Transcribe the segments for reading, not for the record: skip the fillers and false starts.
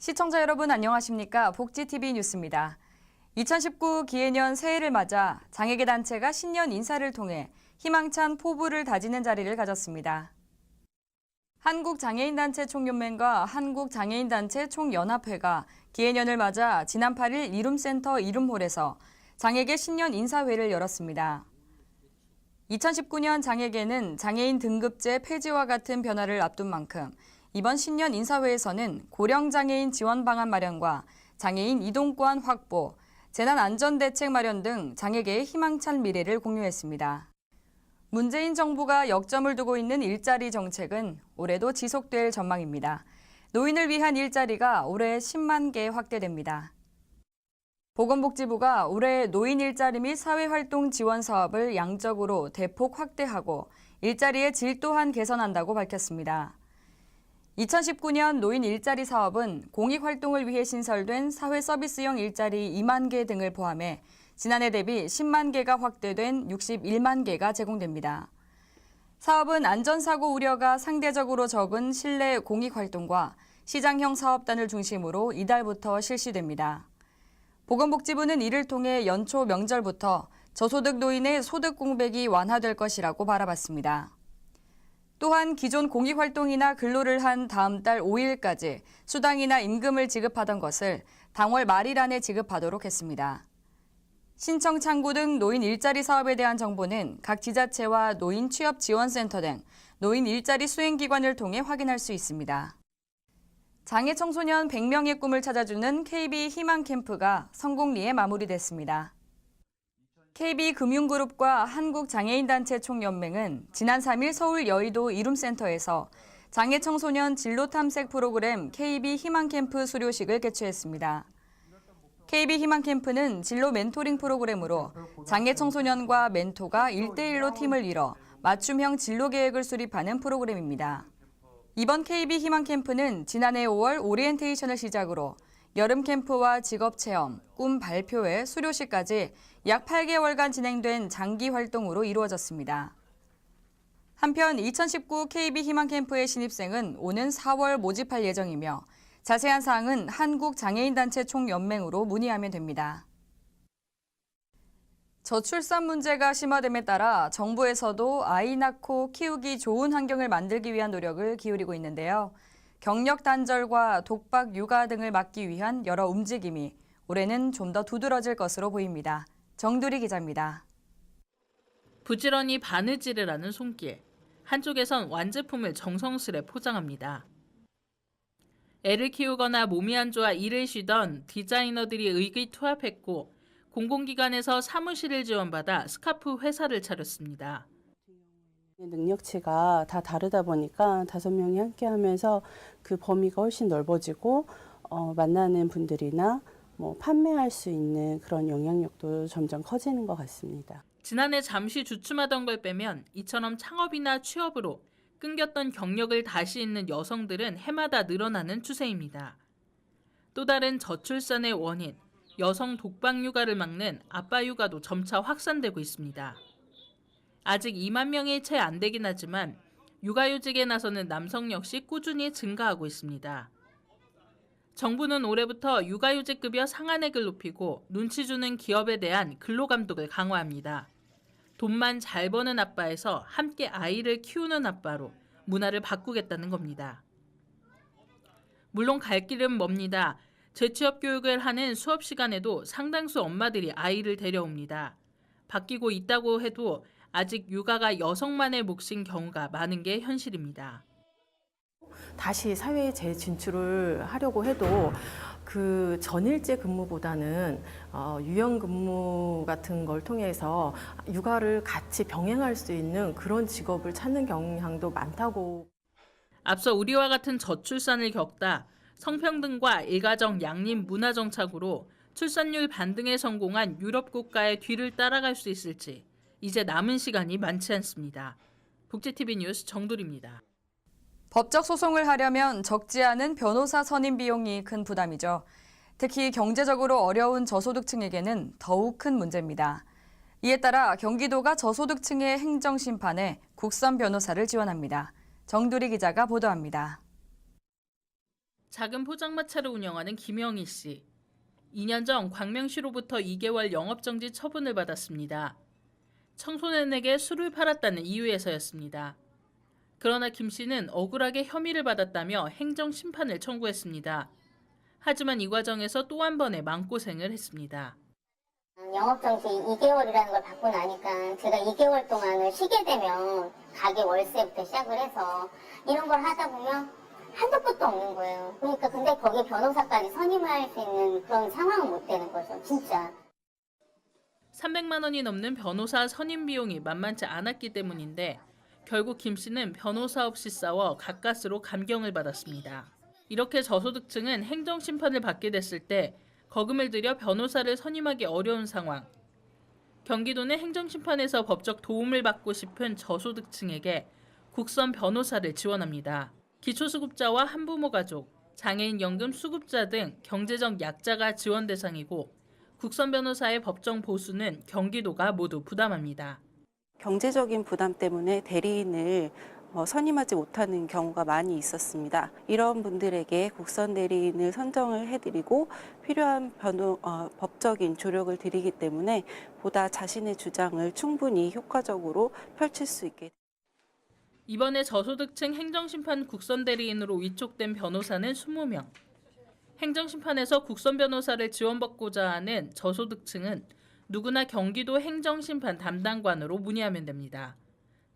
시청자 여러분 안녕하십니까? 복지TV 뉴스입니다. 2019 기해년 새해를 맞아 장애계 단체가 신년 인사를 통해 희망찬 포부를 다지는 자리를 가졌습니다. 한국장애인단체 총연맹과 한국장애인단체 총연합회가 기해년을 맞아 지난 8일 이룸센터 이룸홀에서 장애계 신년 인사회를 열었습니다. 2019년 장애계는 장애인 등급제 폐지와 같은 변화를 앞둔 만큼 이번 신년 인사회에서는 고령장애인 지원 방안 마련과 장애인 이동권 확보, 재난안전대책 마련 등 장애계의 희망찬 미래를 공유했습니다. 문재인 정부가 역점을 두고 있는 일자리 정책은 올해도 지속될 전망입니다. 노인을 위한 일자리가 올해 10만 개 확대됩니다. 보건복지부가 올해 노인 일자리 및 사회활동 지원 사업을 양적으로 대폭 확대하고 일자리의 질 또한 개선한다고 밝혔습니다. 2019년 노인 일자리 사업은 공익활동을 위해 신설된 사회서비스형 일자리 2만 개 등을 포함해 지난해 대비 10만 개가 확대된 61만 개가 제공됩니다. 사업은 안전사고 우려가 상대적으로 적은 실내 공익활동과 시장형 사업단을 중심으로 이달부터 실시됩니다. 보건복지부는 이를 통해 연초 명절부터 저소득 노인의 소득 공백이 완화될 것이라고 바라봤습니다. 또한 기존 공익활동이나 근로를 한 다음 달 5일까지 수당이나 임금을 지급하던 것을 당월 말일 안에 지급하도록 했습니다. 신청 창구 등 노인 일자리 사업에 대한 정보는 각 지자체와 노인 취업지원센터 등 노인 일자리 수행기관을 통해 확인할 수 있습니다. 장애 청소년 100명의 꿈을 찾아주는 KB 희망캠프가 성공리에 마무리됐습니다. KB금융그룹과 한국장애인단체 총연맹은 지난 3일 서울 여의도 이룸센터에서 장애 청소년 진로 탐색 프로그램 KB 희망캠프 수료식을 개최했습니다. KB 희망캠프는 진로 멘토링 프로그램으로 장애 청소년과 멘토가 1대1로 팀을 이뤄 맞춤형 진로 계획을 수립하는 프로그램입니다. 이번 KB 희망캠프는 지난해 5월 오리엔테이션을 시작으로 여름 캠프와 직업 체험, 꿈 발표회, 수료식까지 약 8개월간 진행된 장기 활동으로 이루어졌습니다. 한편 2019 KB 희망캠프의 신입생은 오는 4월 모집할 예정이며 자세한 사항은 한국장애인단체 총연맹으로 문의하면 됩니다. 저출산 문제가 심화됨에 따라 정부에서도 아이 낳고 키우기 좋은 환경을 만들기 위한 노력을 기울이고 있는데요. 경력 단절과 독박 육아 등을 막기 위한 여러 움직임이 올해는 좀 더 두드러질 것으로 보입니다. 정두리 기자입니다. 부지런히 바느질을 하는 손길. 한쪽에선 완제품을 정성스레 포장합니다. 애를 키우거나 몸이 안 좋아 일을 쉬던 디자이너들이 의기투합했고 공공기관에서 사무실을 지원받아 스카프 회사를 차렸습니다. 능력치가 다 다르다 보니까 5명이 함께 하면서 그 범위가 훨씬 넓어지고 만나는 분들이나 판매할 수 있는 그런 영향력도 점점 커지는 것 같습니다. 지난해 잠시 주춤하던 걸 빼면 이처럼 창업이나 취업으로 끊겼던 경력을 다시 잇는 여성들은 해마다 늘어나는 추세입니다. 또 다른 저출산의 원인, 여성 독박 육아를 막는 아빠 육아도 점차 확산되고 있습니다. 아직 2만 명이 채 안 되긴 하지만 육아휴직에 나서는 남성 역시 꾸준히 증가하고 있습니다. 정부는 올해부터 육아휴직 급여 상한액을 높이고 눈치 주는 기업에 대한 근로감독을 강화합니다. 돈만 잘 버는 아빠에서 함께 아이를 키우는 아빠로 문화를 바꾸겠다는 겁니다. 물론 갈 길은 멉니다. 재취업 교육을 하는 수업 시간에도 상당수 엄마들이 아이를 데려옵니다. 바뀌고 있다고 해도 아직 육아가 여성만의 몫인 경우가 많은 게 현실입니다. 다시 사회에 재진출을 하려고 해도 그 전일제 근무보다는 유연 근무 같은 걸 통해서 육아를 같이 병행할 수 있는 그런 직업을 찾는 경향도 많다고. 앞서 우리와 같은 저출산을 겪다 성평등과 일가정 양립 문화 정착으로 출산율 반등에 성공한 유럽 국가의 뒤를 따라갈 수 있을지 이제 남은 시간이 많지 않습니다. 복지TV 뉴스 정두리입니다. 법적 소송을 하려면 적지 않은 변호사 선임 비용이 큰 부담이죠. 특히 경제적으로 어려운 저소득층에게는 더욱 큰 문제입니다. 이에 따라 경기도가 저소득층의 행정심판에 국선 변호사를 지원합니다. 정두리 기자가 보도합니다. 작은 포장마차를 운영하는 김영희 씨. 2년 전 광명시로부터 2개월 영업정지 처분을 받았습니다. 청소년에게 술을 팔았다는 이유에서였습니다. 그러나 김 씨는 억울하게 혐의를 받았다며 행정심판을 청구했습니다. 하지만 이 과정에서 또 한 번의 마음고생을 했습니다. 영업정지 2개월이라는 걸 받고 나니까 제가 2개월 동안을 쉬게 되면 가게 월세부터 시작을 해서 이런 걸 하다 보면 한도 끝도 없는 거예요. 그러니까 근데 거기에 변호사까지 선임할 수 있는 그런 상황은 못 되는 거죠, 진짜. 300만 원이 넘는 변호사 선임 비용이 만만치 않았기 때문인데 결국 김 씨는 변호사 없이 싸워 가까스로 감경을 받았습니다. 이렇게 저소득층은 행정심판을 받게 됐을 때 거금을 들여 변호사를 선임하기 어려운 상황. 경기도는 행정심판에서 법적 도움을 받고 싶은 저소득층에게 국선 변호사를 지원합니다. 기초수급자와 한부모 가족, 장애인 연금 수급자 등 경제적 약자가 지원 대상이고 국선 변호사의 법정 보수는 경기도가 모두 부담합니다. 경제적인 부담 때문에 대리인을 선임하지 못하는 경우가 많이 있었습니다. 이런 분들에게 국선 대리인을 선정을 해드리고 필요한 법적인 조력을 드리기 때문에 보다 자신의 주장을 충분히 효과적으로 펼칠 수 있게 됩니다. 이번에 저소득층 행정심판 국선 대리인으로 위촉된 변호사는 20명. 행정심판에서 국선 변호사를 지원받고자 하는 저소득층은 누구나 경기도 행정심판 담당관으로 문의하면 됩니다.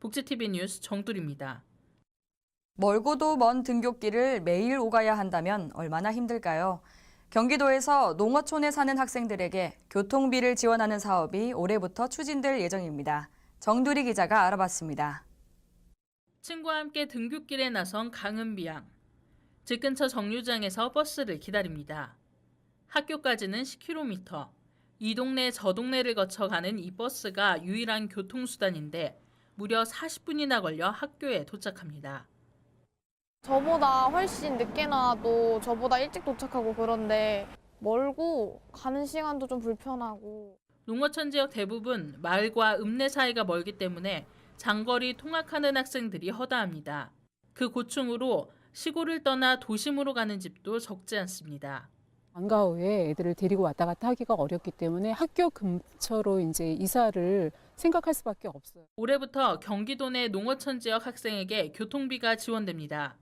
복지TV 뉴스 정두리입니다. 멀고도 먼 등굣길을 매일 오가야 한다면 얼마나 힘들까요? 경기도에서 농어촌에 사는 학생들에게 교통비를 지원하는 사업이 올해부터 추진될 예정입니다. 정두리 기자가 알아봤습니다. 친구와 함께 등굣길에 나선 강은비 양. 집 근처 정류장에서 버스를 기다립니다. 학교까지는 10km. 이 동네 저 동네를 거쳐 가는 이 버스가 유일한 교통수단인데 무려 40분이나 걸려 학교에 도착합니다. 저보다 훨씬 늦게 나와도 저보다 일찍 도착하고 그런데 멀고 가는 시간도 좀 불편하고. 농어촌 지역 대부분 마을과 읍내 사이가 멀기 때문에 장거리 통학하는 학생들이 허다합니다. 그 고충으로 시골을 떠나 도심으로 가는 집도 적지 않습니다. 방과 후에 애들을 데리고 왔다 갔다 하기가 어렵기 때문에 학교 근처로 이제 이사를 생각할 수밖에 없어요. 올해부터 경기도 내 농어촌 지역 학생에게 교통비가 지원됩니다.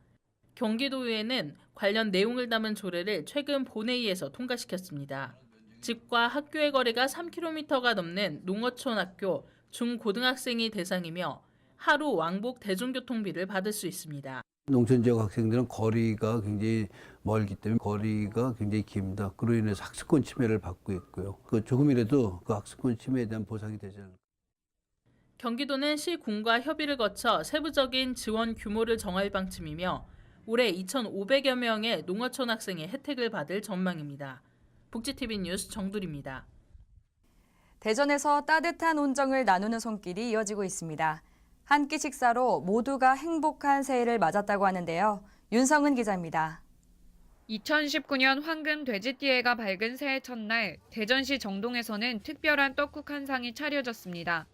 경기도의회는 관련 내용을 담은 조례를 최근 본회의에서 통과시켰습니다. 집과 학교의 거리가 3km가 넘는 농어촌 학교 중고등학생이 대상이며 하루 왕복 대중교통비를 받을 수 있습니다. 농촌 지역 학생들은 거리가 굉장히 멀기 때문에 거리가 굉장히 깁니다. 그로 인해서 학습권 침해를 받고 있고요. 조금이라도 그 학습권 침해에 대한 보상이 되지 않을까. 경기도는 시군과 협의를 거쳐 세부적인 지원 규모를 정할 방침이며 올해 2,500여 명의 농어촌 학생의 혜택을 받을 전망입니다. 복지TV 뉴스 정두리입니다. 대전에서 따뜻한 온정을 나누는 손길이 이어지고 있습니다. 한 끼 식사로 모두가 행복한 새해를 맞았다고 하는데요. 윤성은 기자입니다. 2019년 황금 돼지띠해가 밝은 새해 첫날 대전시 정동에서는 특별한 떡국 한 상이 차려졌습니다.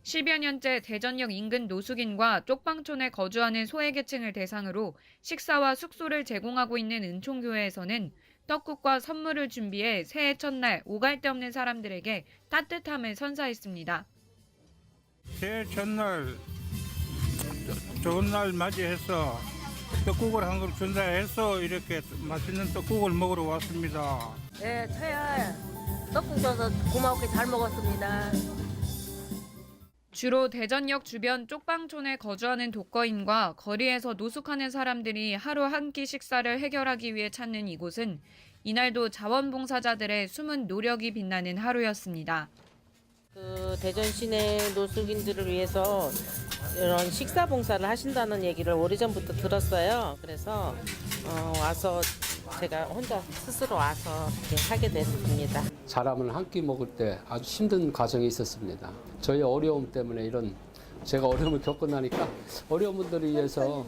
10여 년째 대전역 인근 노숙인과 쪽방촌에 거주하는 소외계층을 대상으로 식사와 숙소를 제공하고 있는 은총교회에서는 떡국과 선물을 준비해 새해 첫날 오갈 데 없는 사람들에게 따뜻함을 선사했습니다. 새해 첫날 좋은 날 맞이해서 떡국을 한 그릇 준다해서 이렇게 맛있는 떡국을 먹으러 왔습니다. 네, 새해 떡국 줘서 고맙게 잘 먹었습니다. 주로 대전역 주변 쪽방촌에 거주하는 독거인과 거리에서 노숙하는 사람들이 하루 한 끼 식사를 해결하기 위해 찾는 이곳은 이날도 자원봉사자들의 숨은 노력이 빛나는 하루였습니다. 대전 시내 노숙인들을 위해서 이런 식사 봉사를 하신다는 얘기를 오래전부터 들었어요. 그래서 와서 제가 혼자 스스로 와서 이렇게 하게 됐습니다. 사람을 한 끼 먹을 때 아주 힘든 과정이 있었습니다. 저희 어려움 때문에 제가 어려움을 겪고 나니까 어려운 분들을 위해서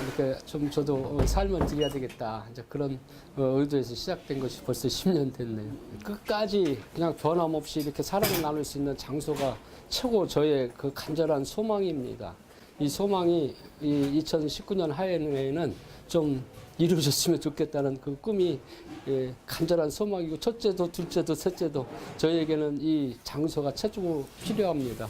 이렇게 좀 저도 삶을 드려야 되겠다. 이제 그런 의도에서 시작된 것이 벌써 10년 됐네요. 끝까지 그냥 변함없이 이렇게 사랑을 나눌 수 있는 장소가 최고 저의 그 간절한 소망입니다. 이 소망이 이 2019년 하에는 좀 이루어졌으면 좋겠다는 그 꿈이 간절한 소망이고 첫째도 둘째도 셋째도 저에게는 이 장소가 최고 필요합니다.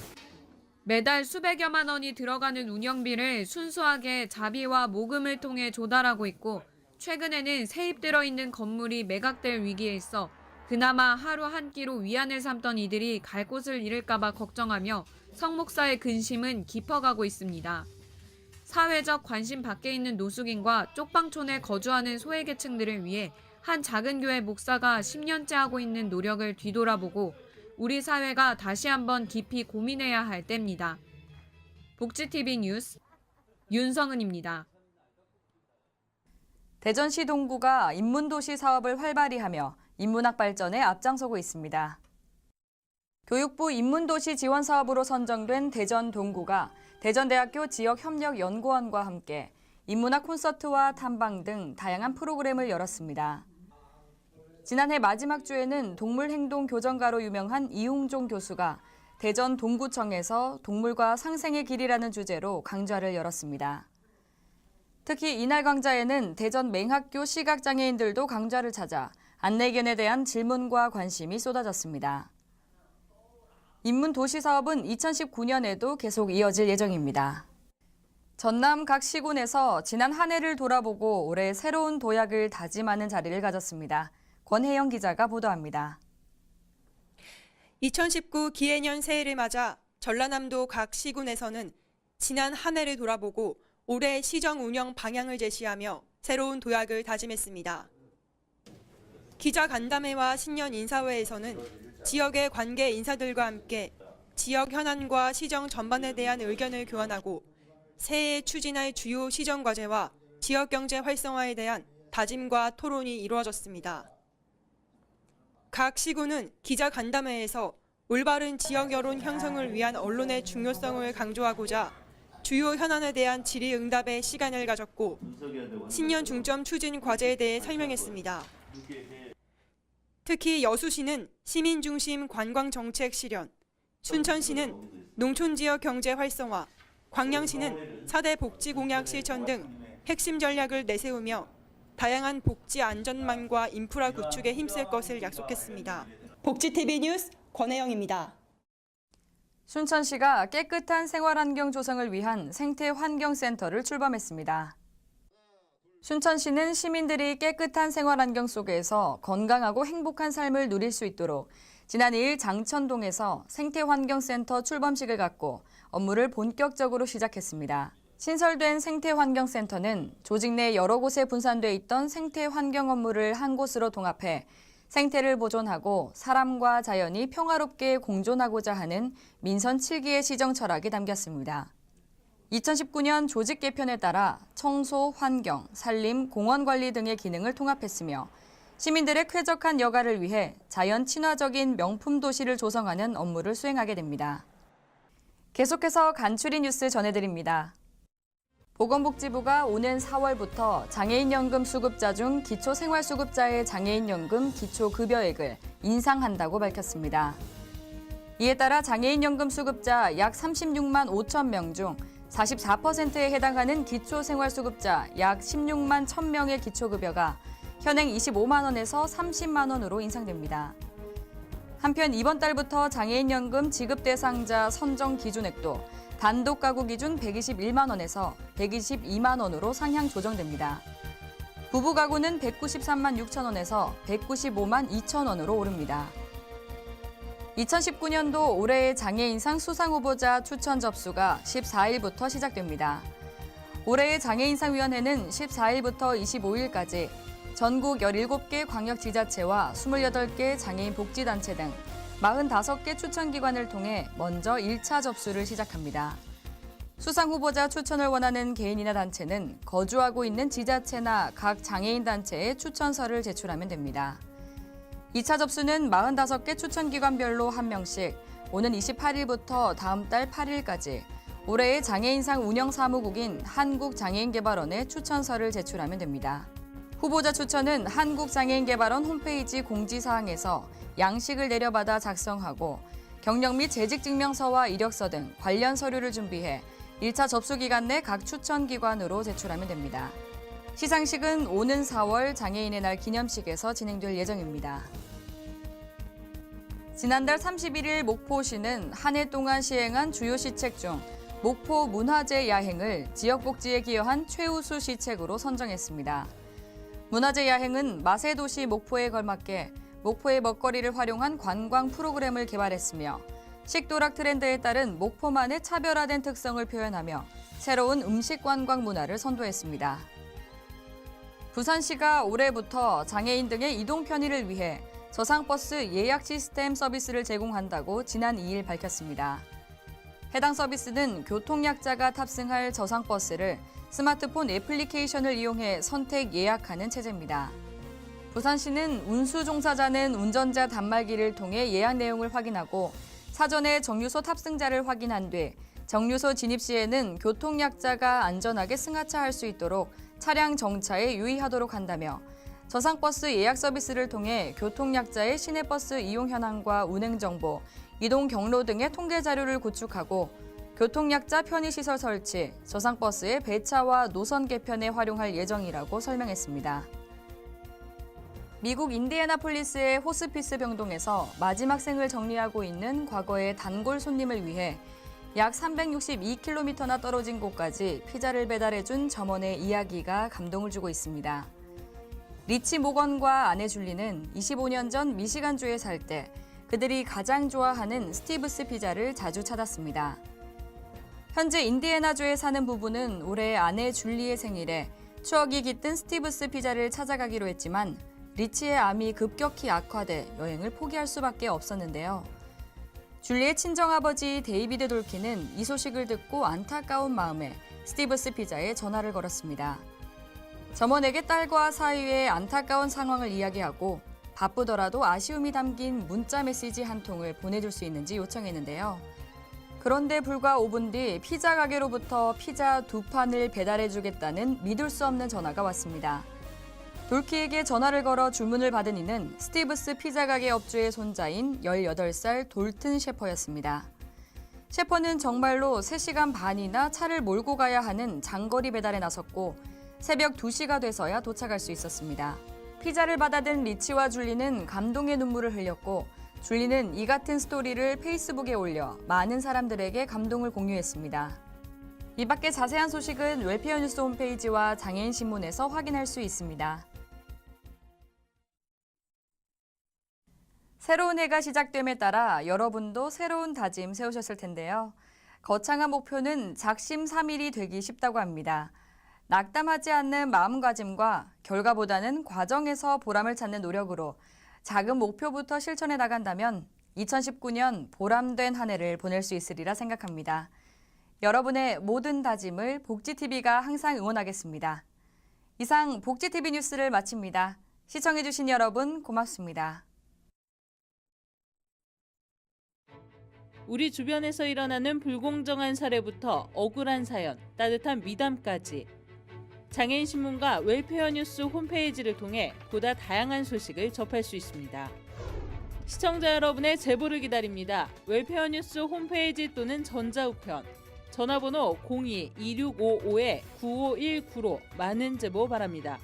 매달 수백여만 원이 들어가는 운영비를 순수하게 자비와 모금을 통해 조달하고 있고 최근에는 세입 들어있는 건물이 매각될 위기에 있어 그나마 하루 한 끼로 위안을 삼던 이들이 갈 곳을 잃을까 봐 걱정하며 성 목사의 근심은 깊어가고 있습니다. 사회적 관심 밖에 있는 노숙인과 쪽방촌에 거주하는 소외계층들을 위해 한 작은 교회 목사가 10년째 하고 있는 노력을 뒤돌아보고 우리 사회가 다시 한번 깊이 고민해야 할 때입니다. 복지TV 뉴스 윤성은입니다. 대전시 동구가 인문도시 사업을 활발히 하며 인문학 발전에 앞장서고 있습니다. 교육부 인문도시 지원 사업으로 선정된 대전 동구가 대전대학교 지역협력연구원과 함께 인문학 콘서트와 탐방 등 다양한 프로그램을 열었습니다. 지난해 마지막 주에는 동물행동교정가로 유명한 이웅종 교수가 대전 동구청에서 동물과 상생의 길이라는 주제로 강좌를 열었습니다. 특히 이날 강좌에는 대전 맹학교 시각장애인들도 강좌를 찾아 안내견에 대한 질문과 관심이 쏟아졌습니다. 인문도시 사업은 2019년에도 계속 이어질 예정입니다. 전남 각 시군에서 지난 한 해를 돌아보고 올해 새로운 도약을 다짐하는 자리를 가졌습니다. 권혜영 기자가 보도합니다. 2019 기해년 새해를 맞아 전라남도 각 시군에서는 지난 한 해를 돌아보고 올해 시정 운영 방향을 제시하며 새로운 도약을 다짐했습니다. 기자 간담회와 신년 인사회에서는 지역의 관계 인사들과 함께 지역 현안과 시정 전반에 대한 의견을 교환하고 새해 추진할 주요 시정 과제와 지역 경제 활성화에 대한 다짐과 토론이 이루어졌습니다. 각 시군은 기자 간담회에서 올바른 지역 여론 형성을 위한 언론의 중요성을 강조하고자 주요 현안에 대한 질의응답의 시간을 가졌고 신년 중점 추진 과제에 대해 설명했습니다. 특히 여수시는 시민중심 관광정책 실현, 순천시는 농촌지역 경제 활성화, 광양시는 4대 복지공약 실천 등 핵심 전략을 내세우며 다양한 복지 안전망과 인프라 구축에 힘쓸 것을 약속했습니다. 복지TV 뉴스 권혜영입니다. 순천시가 깨끗한 생활환경 조성을 위한 생태환경센터를 출범했습니다. 순천시는 시민들이 깨끗한 생활환경 속에서 건강하고 행복한 삶을 누릴 수 있도록 지난 2일 장천동에서 생태환경센터 출범식을 갖고 업무를 본격적으로 시작했습니다. 신설된 생태환경센터는 조직 내 여러 곳에 분산돼 있던 생태환경 업무를 한 곳으로 동합해 생태를 보존하고 사람과 자연이 평화롭게 공존하고자 하는 민선 7기의 시정 철학이 담겼습니다. 2019년 조직 개편에 따라 청소, 환경, 산림, 공원 관리 등의 기능을 통합했으며 시민들의 쾌적한 여가를 위해 자연 친화적인 명품 도시를 조성하는 업무를 수행하게 됩니다. 계속해서 간추린 뉴스 전해드립니다. 보건복지부가 오는 4월부터 장애인연금 수급자 중 기초생활수급자의 장애인연금 기초급여액을 인상한다고 밝혔습니다. 이에 따라 장애인연금 수급자 약 36만 5천 명 중 44%에 해당하는 기초생활수급자 약 16만 1,000명의 기초급여가 현행 25만 원에서 30만 원으로 인상됩니다. 한편 이번 달부터 장애인연금 지급 대상자 선정 기준액도 단독 가구 기준 121만 원에서 122만 원으로 상향 조정됩니다. 부부 가구는 193만 6천 원에서 195만 2천 원으로 오릅니다. 2019년도 올해의 장애인상 수상 후보자 추천 접수가 14일부터 시작됩니다. 올해의 장애인상위원회는 14일부터 25일까지 전국 17개 광역지자체와 28개 장애인 복지단체 등 45개 추천기관을 통해 먼저 1차 접수를 시작합니다. 수상 후보자 추천을 원하는 개인이나 단체는 거주하고 있는 지자체나 각 장애인 단체에 추천서를 제출하면 됩니다. 2차 접수는 45개 추천기관별로 1명씩 오는 28일부터 다음 달 8일까지 올해의 장애인상 운영사무국인 한국장애인개발원에 추천서를 제출하면 됩니다. 후보자 추천은 한국장애인개발원 홈페이지 공지사항에서 양식을 내려받아 작성하고 경력 및 재직증명서와 이력서 등 관련 서류를 준비해 1차 접수 기간 내 각 추천기관으로 제출하면 됩니다. 시상식은 오는 4월 장애인의 날 기념식에서 진행될 예정입니다. 지난달 31일 목포시는 한 해 동안 시행한 주요 시책 중 목포 문화재 야행을 지역복지에 기여한 최우수 시책으로 선정했습니다. 문화재 야행은 맛의 도시 목포에 걸맞게 목포의 먹거리를 활용한 관광 프로그램을 개발했으며 식도락 트렌드에 따른 목포만의 차별화된 특성을 표현하며 새로운 음식 관광 문화를 선도했습니다. 부산시가 올해부터 장애인 등의 이동 편의를 위해 저상버스 예약 시스템 서비스를 제공한다고 지난 2일 밝혔습니다. 해당 서비스는 교통약자가 탑승할 저상버스를 스마트폰 애플리케이션을 이용해 선택 예약하는 체제입니다. 부산시는 운수 종사자는 운전자 단말기를 통해 예약 내용을 확인하고 사전에 정류소 탑승자를 확인한 뒤 정류소 진입 시에는 교통약자가 안전하게 승하차할 수 있도록 차량 정차에 유의하도록 한다며 저상버스 예약 서비스를 통해 교통약자의 시내버스 이용 현황과 운행 정보, 이동 경로 등의 통계 자료를 구축하고 교통약자 편의시설 설치, 저상버스의 배차와 노선 개편에 활용할 예정이라고 설명했습니다. 미국 인디애나폴리스의 호스피스 병동에서 마지막 생을 정리하고 있는 과거의 단골 손님을 위해 약 362km나 떨어진 곳까지 피자를 배달해준 점원의 이야기가 감동을 주고 있습니다. 리치 모건과 아내 줄리는 25년 전 미시간주에 살 때 그들이 가장 좋아하는 스티브스 피자를 자주 찾았습니다. 현재 인디애나주에 사는 부부는 올해 아내 줄리의 생일에 추억이 깃든 스티브스 피자를 찾아가기로 했지만 리치의 암이 급격히 악화돼 여행을 포기할 수밖에 없었는데요. 줄리의 친정아버지 데이비드 돌키는 이 소식을 듣고 안타까운 마음에 스티브스 피자에 전화를 걸었습니다. 점원에게 딸과 사이의 안타까운 상황을 이야기하고 바쁘더라도 아쉬움이 담긴 문자 메시지 한 통을 보내줄 수 있는지 요청했는데요. 그런데 불과 5분 뒤 피자 가게로부터 피자 2판을 배달해주겠다는 믿을 수 없는 전화가 왔습니다. 돌키에게 전화를 걸어 주문을 받은 이는 스티브스 피자 가게 업주의 손자인 18살 돌튼 셰퍼였습니다. 셰퍼는 정말로 3시간 반이나 차를 몰고 가야 하는 장거리 배달에 나섰고 새벽 2시가 돼서야 도착할 수 있었습니다. 피자를 받아든 리치와 줄리는 감동의 눈물을 흘렸고 줄리는 이 같은 스토리를 페이스북에 올려 많은 사람들에게 감동을 공유했습니다. 이 밖에 자세한 소식은 웰페어 뉴스 홈페이지와 장애인 신문에서 확인할 수 있습니다. 새로운 해가 시작됨에 따라 여러분도 새로운 다짐 세우셨을 텐데요. 거창한 목표는 작심삼일이 되기 쉽다고 합니다. 낙담하지 않는 마음가짐과 결과보다는 과정에서 보람을 찾는 노력으로 작은 목표부터 실천해 나간다면 2019년 보람된 한 해를 보낼 수 있으리라 생각합니다. 여러분의 모든 다짐을 복지TV가 항상 응원하겠습니다. 이상 복지TV 뉴스를 마칩니다. 시청해주신 여러분 고맙습니다. 우리 주변에서 일어나는 불공정한 사례부터 억울한 사연, 따뜻한 미담까지 장애인 신문과 웰페어 뉴스 홈페이지를 통해 보다 다양한 소식을 접할 수 있습니다. 시청자 여러분의 제보를 기다립니다. 웰페어 뉴스 홈페이지 또는 전자우편, 전화번호 02-2655-9519로 많은 제보 바랍니다.